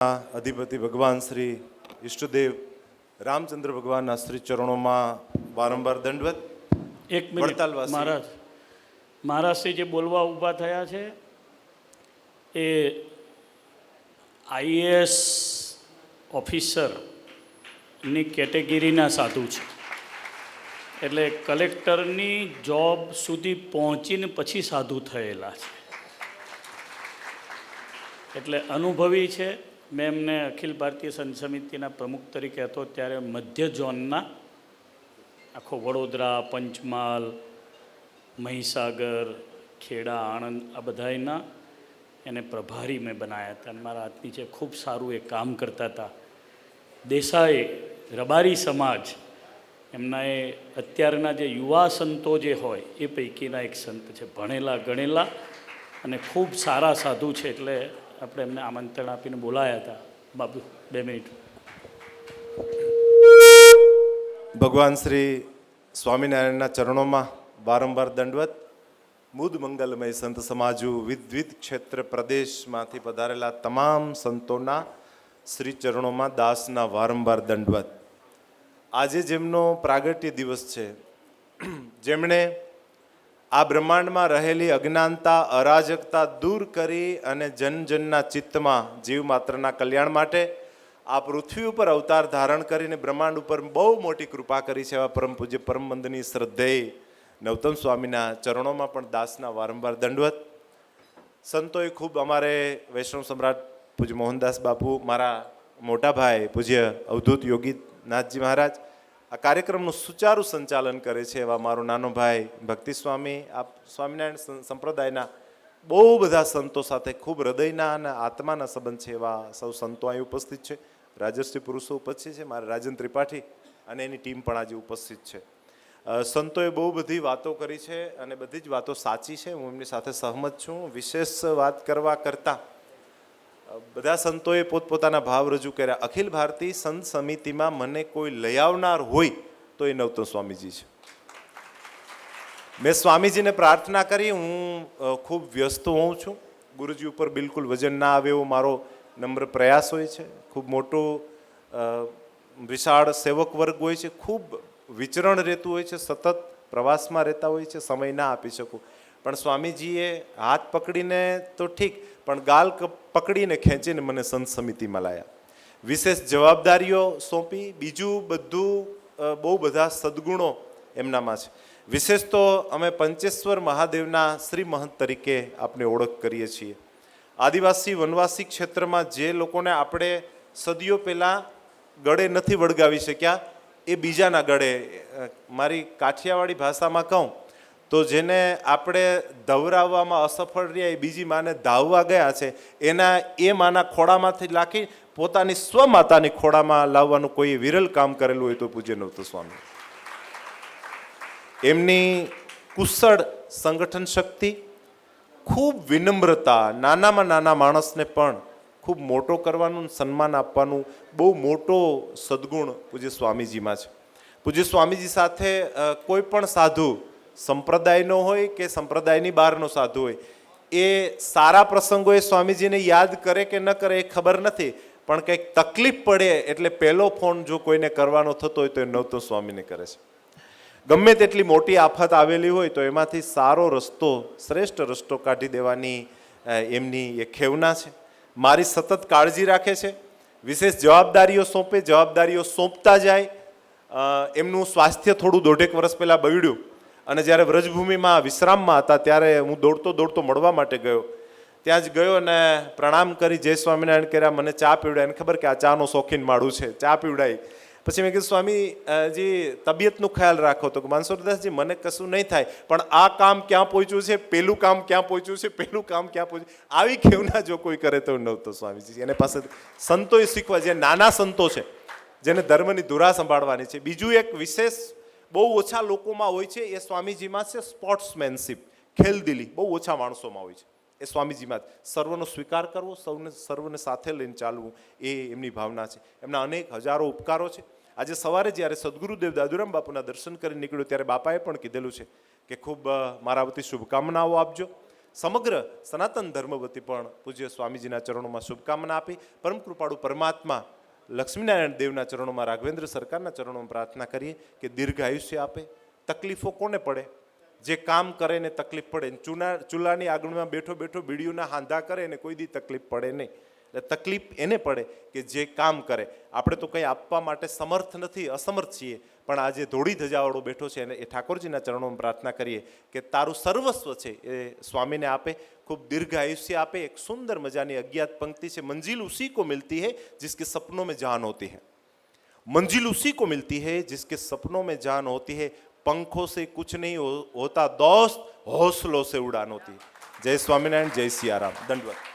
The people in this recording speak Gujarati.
અધિપતિ ભગવાન શ્રી ઈષ્ટદેવ રામચંદ્ર ભગવાનના શ્રી ચરણોમાં વારંવાર દંડવત. એક મિનિટ મહારાજશ્રી જે બોલવા ઊભા થયા છે એ આઈએએસ ઓફિસરની કેટેગરીના સાધુ છે. એટલે કલેક્ટરની જોબ સુધી પહોંચીને પછી સાધુ થયેલા છે. એટલે અનુભવી છે. મેં એમને અખિલ ભારતીય સંત સમિતિના પ્રમુખ તરીકે હતો ત્યારે મધ્ય ઝોનના આખો વડોદરા, પંચમહાલ, મહીસાગર, ખેડા, આણંદ આ બધાના એને પ્રભારી મેં બનાવ્યા હતા. અને મારા હાથ નીચે ખૂબ સારું એ કામ કરતા હતા. દેસાઈ રબારી સમાજ એમના એ અત્યારના જે યુવા સંતો જે હોય એ પૈકીના એક સંત છે. ભણેલા ગણેલા અને ખૂબ સારા સાધુ છે. એટલે આપણે એમને આમંત્રણ આપીને બોલાયા હતા. બાબુ 2 મિનિટ. ભગવાન શ્રી સ્વામિનારાયણના ચરણોમાં વારંવાર દંડવત. મુદ મંગલમય સંત સમાજુ વિવિધ ક્ષેત્ર પ્રદેશમાંથી પધારેલા તમામ સંતોના શ્રી ચરણોમાં દાસના વારંવાર દંડવત. આજે જેમનો પ્રાગટ્ય દિવસ છે, જેમણે આ બ્રહ્માંડમાં રહેલી અજ્ઞાનતા, અરાજકતા દૂર કરી અને જનજનના ચિત્તમાં જીવ માત્રના કલ્યાણ માટે આ પૃથ્વી ઉપર અવતાર ધારણ કરીને બ્રહ્માંડ ઉપર બહુ મોટી કૃપા કરી છે. એવા પરમ પૂજ્ય પરમ વંદનીય શ્રદ્ધેય નવતમ સ્વામીના ચરણોમાં પણ દાસના વારંવાર દંડવત. સંતોએ ખૂબ અમારે વૈષ્ણવ સમ્રાટ પૂજ્ય મોહનદાસ બાપુ, મારા મોટા ભાઈ પૂજ્ય અવધૂત યોગીનાથજી મહારાજ આ કાર્યક્રમનું સુચારું સંચાલન કરે છે. એવા મારો નાનો ભાઈ ભક્તિ સ્વામી, આ સ્વામિનારાયણ સંપ્રદાયના બહુ બધા સંતો સાથે ખૂબ હૃદયના અને આત્માના સંબંધ છે. એવા સૌ સંતો અહીં ઉપસ્થિત છે. રાજશ્રી પુરુષો ઉપસ્થિત છે. મારા રાજન ત્રિપાઠી અને એની ટીમ પણ આજે ઉપસ્થિત છે. સંતોએ બહુ બધી વાતો કરી છે અને બધી જ વાતો સાચી છે. હું એમની સાથે સહમત છું. વિશેષ વાત કરવા કરતાં બધા સંતોએ પોતપોતાના ભાવ રજૂ કર્યા. અખિલ ભારતીય સંત સમિતિમાં મને કોઈ લઈ આવનાર હોય તો એ નવતમ સ્વામીજી છે. મેં સ્વામીજીને પ્રાર્થના કરી. હું ખૂબ વ્યસ્ત હોઉં છું. ગુરુજી ઉપર બિલકુલ વજન ના આવે એવો મારો નમ્ર પ્રયાસ હોય છે. ખૂબ મોટો વિશાળ સેવક વર્ગ હોય છે. ખૂબ વિચરણ રહેતું હોય છે. સતત પ્રવાસમાં રહેતા હોય છે. સમય ના આપી શકું. પણ સ્વામીજીએ હાથ પકડીને તો ઠીક, પણ ગાલ પકડીને ખેંચીને મને સંત સમિતિમાં લાયા. વિશેષ જવાબદારીઓ સોંપી. બીજું બધું બહુ બધા સદગુણો એમનામાં છે. વિશેષ તો અમે પંચેશ્વર મહાદેવના શ્રી મહંત તરીકે આપણે ઓળખ કરીએ છીએ. આદિવાસી વનવાસી ક્ષેત્રમાં જે લોકોને આપણે સદીઓ પહેલાં ગળે નથી વળગાવી શક્યા એ બીજાના ગળે, મારી કાઠિયાવાડી ભાષામાં કહું તો જેને આપણે ધવરાવવામાં અસફળ રહ્યા એ બીજી માને ધાવવા ગયા છે, એના એ માના ખોળામાંથી લાખી પોતાની સ્વમાતાની ખોળામાં લાવવાનું કોઈ વિરલ કામ કરેલું હોય તો પૂજ્ય નવતમ સ્વામી. એમની કુશળ સંગઠન શક્તિ, ખૂબ વિનમ્રતા, નાનામાં નાના માણસને પણ ખૂબ મોટો કરવાનું, સન્માન આપવાનું બહુ મોટો સદગુણ પૂજ્ય સ્વામીજીમાં છે. પૂજ્ય સ્વામીજી સાથે કોઈ પણ સાધુ સંપ્રદાયનો હોય કે સંપ્રદાયની બહારનો સાધુ હોય, એ સારા પ્રસંગોએ સ્વામીજીને યાદ કરે કે ન કરે એ ખબર નથી, પણ કંઈક તકલીફ પડે એટલે પહેલો ફોન જો કોઈને કરવાનો થતો હોય તો એ નવતમ સ્વામીને કરે છે. ગમે તેટલી મોટી આફત આવેલી હોય તો એમાંથી સારો રસ્તો, શ્રેષ્ઠ રસ્તો કાઢી દેવાની એમની એ ખેવના છે. મારી સતત કાળજી રાખે છે. વિશેષ જવાબદારીઓ સોંપે. જવાબદારીઓ સોંપતા જાય. એમનું સ્વાસ્થ્ય થોડું 1.5 વર્ષ પહેલાં બગડ્યું અને જ્યારે વ્રજભૂમિમાં વિશ્રામમાં હતા ત્યારે હું દોડતો દોડતો મળવા માટે ગયો. ત્યાં જ ગયો અને પ્રણામ કરી જય સ્વામિનારાયણ કર્યા. મને ચા પીવડાય. એને ખબર કે આ ચાનો શોખીન માળું છે. ચા પીવડાવી. પછી મેં કીધું સ્વામીજી તબિયતનું ખ્યાલ રાખો. તો માનસુરદાસજી મને કશું નહીં થાય, પણ આ કામ ક્યાં પહોંચ્યું છે, પેલું કામ ક્યાં પહોંચ્યું છે, પેલું કામ ક્યાં પહોંચ્યું, આવી ખેવના જો કોઈ કરે તો નવતમ સ્વામીજી. એને પાસે સંતોએ શીખવા, જે નાના સંતો છે જેને ધર્મની ધુરા સંભાળવાની છે. બીજું એક વિશેષ બહુ ઓછા લોકોમાં હોય છે એ સ્વામીજીમાં છે સ્પોર્ટ્સમેનશીપ, ખેલદિલી. બહુ ઓછા માણસોમાં હોય છે એ સ્વામીજીમાં. સર્વનો સ્વીકાર કરવો, સર્વને સાથે લઈને ચાલવું એ એમની ભાવના છે. એમના અનેક હજારો ઉપકારો છે. આજે સવારે જ્યારે સદગુરુદેવ દાદુરામ બાપુના દર્શન કરી નીકળ્યો ત્યારે બાપાએ પણ કીધેલું છે કે ખૂબ મારા વતી શુભકામનાઓ આપજો. સમગ્ર સનાતન ધર્મ વતી પણ પૂજ્ય સ્વામીજીના ચરણોમાં શુભકામના આપી પરમ કૃપાળુ પરમાત્મા લક્ષ્મીનારાયણ દેવના ચરણોમાં, રાઘવેન્દ્ર સરકારના ચરણોમાં પ્રાર્થના કરીએ કે દીર્ઘ આયુષ્ય આપે. તકલીફો કોને પડે? જે કામ કરે ને તકલીફ પડે. ચૂલાની આગળમાં બેઠો બેઠો બીડીઓના હાંધા કરે ને કોઈ દી તકલીફ પડે નહીં. એટલે તકલીફ એને પડે કે જે કામ કરે. આપણે તો કંઈ આપવા માટે સમર્થ નથી, અસમર્થ છીએ, પણ આ જે ધોળી ધજાવાળો બેઠો છે એને એ ઠાકોરજીના ચરણોમાં પ્રાર્થના કરીએ કે તારું સર્વસ્વ છે એ સ્વામીને આપે, ખૂબ દીર્ઘ આયુષ્ય આપે. એક સુંદર મજાની અજ્ઞાત પંક્તિ છે, મંजिल उसी को मिलती है जिसके सपनों में जान होती है. मंजिल उसी को मिलती है जिसके सपनों में जान होती है. पंखों से कुछ नहीं होता दोस्त, हौसलों से उड़ान होती है. जय स्वामीनारायण, जय सियाराम. दंडवत.